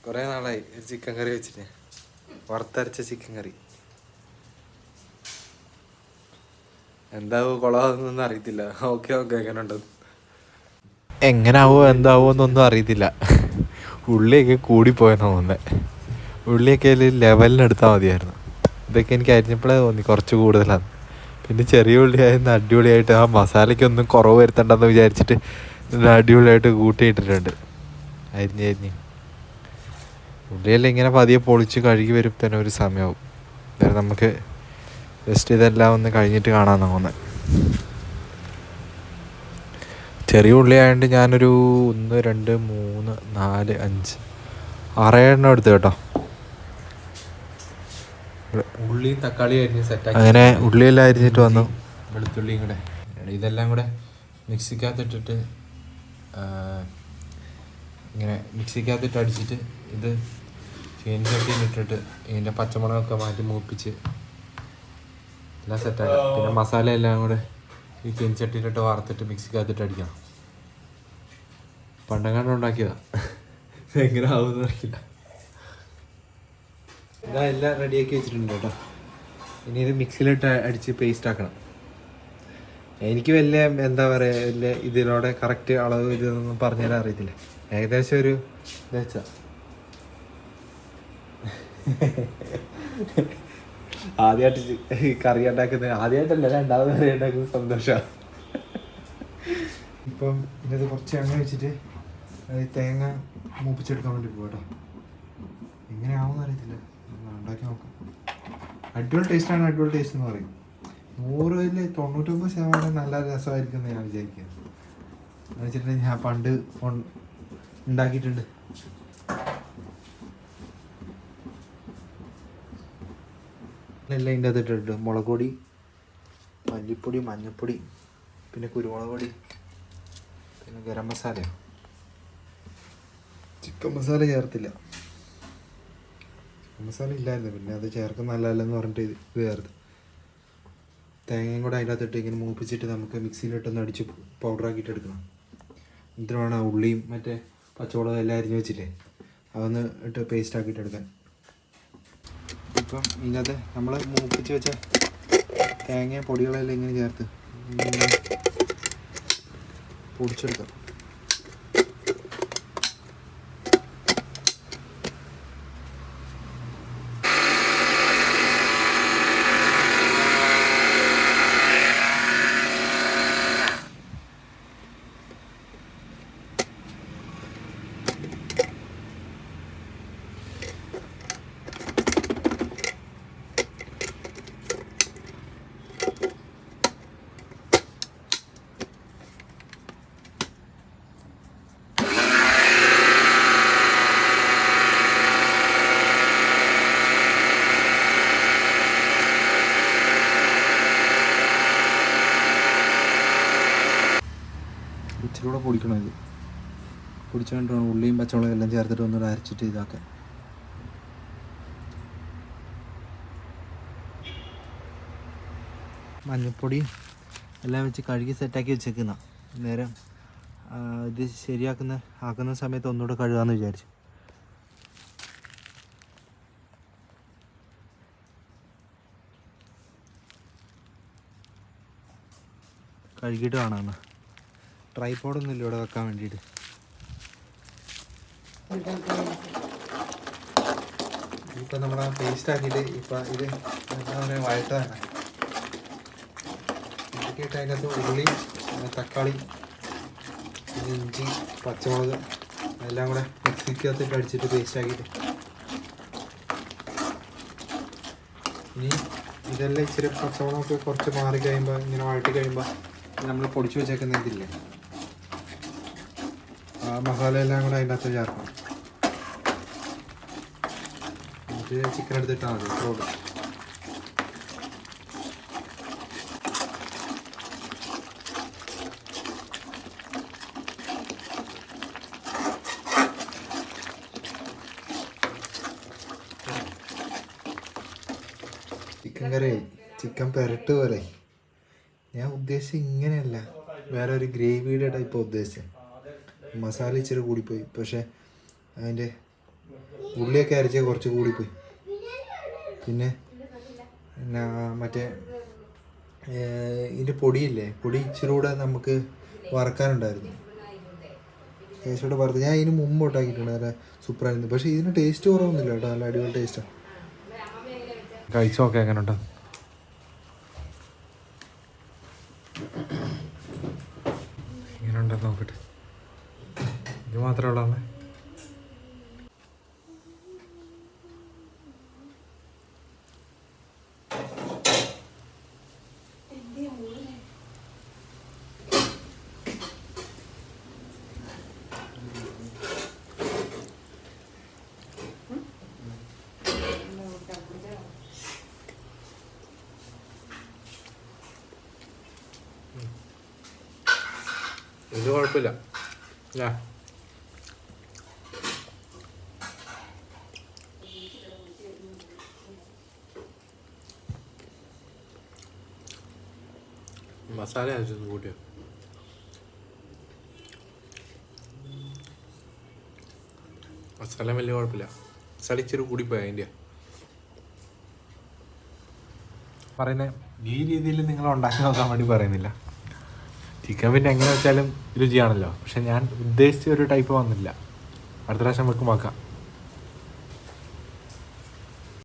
കുറേ നാളായി ചിക്കൻ കറി വെച്ചിട്ട്, വറുത്തരച്ച ചിക്കൻ കറി. എന്താവോ കൊളാവുന്നൊന്നും അറിയത്തില്ല. ഓക്കെ എങ്ങനെ ഉണ്ടെന്ന്, എങ്ങനാവോ എന്താവോ എന്നൊന്നും അറിയത്തില്ല. ഉള്ളിയൊക്കെ കൂടിപ്പോയെന്നാ തോന്നുന്നത്. ഉള്ളിയൊക്കെ ലെവലിനെടുത്താൽ മതിയായിരുന്നു. ഇതൊക്കെ എനിക്ക് അരിഞ്ഞപ്പോഴേ തോന്നി കുറച്ച് കൂടുതലാണ്. പിന്നെ ചെറിയ ഉള്ളിയായിരുന്നു അടിപൊളിയായിട്ട്. ആ മസാലയ്ക്കൊന്നും കുറവ് വരുത്തണ്ടെന്ന് വിചാരിച്ചിട്ട് അടിപൊളിയായിട്ട് കൂട്ടിയിട്ടിട്ടുണ്ട്. അരിഞ്ഞ് ഉള്ളിയെല്ലാം ഇങ്ങനെ പതിയെ പൊളിച്ച് കഴുകി വരും തന്നെ ഒരു സമയമാവും. അന്നേരം നമുക്ക് ജസ്റ്റ് ഇതെല്ലാം ഒന്ന് കഴിഞ്ഞിട്ട് കാണാൻ തോന്നുന്നത്. ചെറിയ ഉള്ളിയായതുകൊണ്ട് ഞാനൊരു 1 2 3 4 5 6 എണ്ണം എടുത്തു കേട്ടോ. ഉള്ളിയും തക്കാളിയും അരിഞ്ഞ് സെറ്റാക്കി. അങ്ങനെ ഉള്ളിയെല്ലാം അരിഞ്ഞിട്ട് വന്നു. വെളുത്തുള്ളിയും കൂടെ ഇതെല്ലാം കൂടെ മിക്സിക്കകത്തിട്ടിട്ട് ഇങ്ങനെ മിക്സിക്കകത്തിട്ട് അടിച്ചിട്ട് ഇത് ചീനച്ചട്ടിയിലിട്ടിട്ട് ഇതിൻ്റെ പച്ചമുളകൊക്കെ മാറ്റി മൂപ്പിച്ച് എല്ലാം സെറ്റാക്കാം. പിന്നെ മസാല എല്ലാം കൂടെ ഈ ചീനച്ചട്ടിയിലിട്ട് വറുത്തിട്ട് മിക്സിക്കകത്തിട്ട് അടിക്കണം. പണ്ടെങ്ങാണ്ട് ഉണ്ടാക്കിയതാ, എങ്ങനെ ആവുമെന്ന് അറിയില്ല. ഇതാ എല്ലാം റെഡിയാക്കി വെച്ചിട്ടുണ്ട് കേട്ടോ. ഇനി ഇത് മിക്സിയിലിട്ട് അടിച്ച് പേസ്റ്റ് ആക്കണം. എനിക്ക് വലിയ എന്താ പറയുക, വലിയ ഇതിലൂടെ കറക്റ്റ് അളവ് ഇതൊന്നും പറഞ്ഞുതരാൻ അറിയത്തില്ല. ഏകദേശം ഒരു ഇതാ ആദ്യമായിട്ട് കറി ഉണ്ടാക്കുന്നത്, ആദ്യമായിട്ടല്ല രണ്ടാമത് കറി ഉണ്ടാക്കുന്നത് സന്തോഷമാണ്. ഇപ്പം ഇത് കുറച്ച് എണ്ണ വെച്ചിട്ട് തേങ്ങ മൂപ്പിച്ചെടുക്കാൻ വേണ്ടി പോകാം കേട്ടോ. എങ്ങനെയാവുമെന്ന് അറിയത്തില്ല, ഉണ്ടാക്കി നോക്കാം. അടിപൊളി ടേസ്റ്റാണ്. അടിപൊളി ടേസ്റ്റ് എന്ന് പറയും. 100ൽ 99% നല്ല രസമായിരിക്കും എന്ന് ഞാൻ വിചാരിക്കുന്നത്. എന്ന് വെച്ചിട്ടുണ്ടെങ്കിൽ ഞാൻ പണ്ട് ഉണ്ടാക്കിയിട്ടുണ്ട്. എല്ലാം ഇതിൻ്റെ അകത്ത് ഇട്ടിട്ട് മുളക് പൊടി, മല്ലിപ്പൊടി, മഞ്ഞൾപ്പൊടി, പിന്നെ കുരുമുളക് പൊടി, പിന്നെ ഗരം മസാല. ചിക്കൻ മസാല ചേർത്തില്ല. ചിക്കൻ മസാല ഇല്ലായിരുന്നു, പിന്നെ അത് ചേർക്കുന്ന നല്ലതല്ലെന്ന് പറഞ്ഞിട്ട് ഇത് ചേർത്ത്. തേങ്ങയും കൂടെ അതിൻ്റെ അകത്തിട്ട് ഇങ്ങനെ മൂപ്പിച്ചിട്ട് നമുക്ക് മിക്സിയിലിട്ടൊന്ന് അടിച്ച് പൗഡറാക്കിയിട്ട് എടുക്കണം. എന്നിട്ട് വേണം ഉള്ളിയും മറ്റേ പച്ചമുളകും എല്ലാം അരിഞ്ഞ് വെച്ചില്ലേ അതൊന്ന് ഇട്ട് പേസ്റ്റ് ആക്കിയിട്ട് എടുക്കാൻ. ഇപ്പം ഇതിനകത്ത് നമ്മൾ മൂപ്പിച്ച് വെച്ച തേങ്ങ പൊടികളെല്ലാം ഇങ്ങനെ ചേർത്ത് പൊടിച്ചെടുക്കാം. ഇച്ചിരി പൊടിക്കണം. ഇത് പൊടിച്ചുകൊണ്ട് വേണം ഉള്ളിയും പച്ചമുളകും എല്ലാം ചേർത്തിട്ട് ഒന്നുകൂടെ അരച്ചിട്ട് ഇതാക്കാൻ. മഞ്ഞൾപ്പൊടി എല്ലാം വെച്ച് കഴുകി സെറ്റാക്കി വെച്ചേക്കുന്ന നേരം ഇത് ആക്കുന്ന സമയത്ത് ഒന്നുകൂടെ കഴുകാമെന്ന് വിചാരിച്ചു. കഴുകിയിട്ട് കാണാമെന്ന്. ട്രൈപോഡൊന്നുമില്ല ഇവിടെ വെക്കാൻ വേണ്ടിയിട്ട്. ഇപ്പം നമ്മൾ ആ പേസ്റ്റ് ആക്കിയിട്ട് ഇപ്പം ഇത് എന്താ പറയുക വഴറ്റാണ്. ഇതൊക്കെ ഇട്ട് അതിനകത്ത് ഉള്ളി, തക്കാളി, ഇഞ്ചി, പച്ചമുളക് എല്ലാം കൂടെ മിക്സിക്കകത്തിട്ട് അടിച്ചിട്ട് പേസ്റ്റ് ആക്കിയിട്ട് ഇനി ഇതെല്ലാം ഇച്ചിരി പച്ചമുളകൊക്കെ കുറച്ച് മാറി കഴിയുമ്പോൾ ഇങ്ങനെ വഴറ്റി കഴിയുമ്പോൾ നമ്മൾ പൊടിച്ചു വെച്ചേക്കുന്ന ഇതില്ലേ ആ മസാല എല്ലാം കൂടെ അതിൻ്റെ അകത്ത് ചേർക്കണം. എന്നിട്ട് ചിക്കൻ എടുത്തിട്ടാൽ മതി. റോഡ് ചിക്കൻ കറി, ചിക്കൻ പെരട്ട് പോലെ. ഞാൻ ഉദ്ദേശിച്ചത് ഇങ്ങനെയല്ല, വേറെ ഒരു ഗ്രേവിയുടെ ടൈപ്പ് ഉദ്ദേശിച്ചത്. മസാല ഇച്ചിരി കൂടിപ്പോയി. പക്ഷേ അതിൻ്റെ ഉള്ളിയൊക്കെ അരച്ച് കുറച്ച് കൂടിപ്പോയി. പിന്നെ മറ്റേ ഇതിൻ്റെ പൊടിയില്ലേ, പൊടി ഇച്ചിരി കൂടെ നമുക്ക് വറക്കാനുണ്ടായിരുന്നു. ടേസ്റ്റോടെ വറുത്ത് ഞാൻ ഇതിന് മുമ്പ് ഉണ്ടാക്കിയിട്ടുണ്ട്, നല്ല സൂപ്പറായിരുന്നു. പക്ഷേ ഇതിന് ടേസ്റ്റ് കുറവൊന്നുമില്ല കേട്ടോ, നല്ല അടിപൊളി ടേസ്റ്റാണ്. കഴിച്ചു നോക്കാം എങ്ങനെയുണ്ട്. എങ്ങനെയുണ്ടെന്ന് നോക്കട്ടെ. ഇത് മാത്രമേ ഉള്ളൂ അമ്മേ? ഇത് കുഴപ്പമില്ല. മസാല അരച്ചൊന്ന് കൂട്ടിയോ? മസാല വലിയ കുഴപ്പമില്ല, മസാല ഇച്ചിരി കൂടിപ്പോയി അതിൻ്റെ. പറയുന്നത് ഈ രീതിയിൽ നിങ്ങൾ ഉണ്ടാക്കി നോക്കാൻ വേണ്ടി പറയുന്നില്ല. ചിക്കൻ പിന്നെ എങ്ങനെ വെച്ചാലും രുചിയാണല്ലോ. പക്ഷെ ഞാൻ ഉദ്ദേശിച്ച ഒരു ടൈപ്പ് വന്നില്ല. അടുത്ത പ്രാവശ്യം വെക്കും നോക്കാം.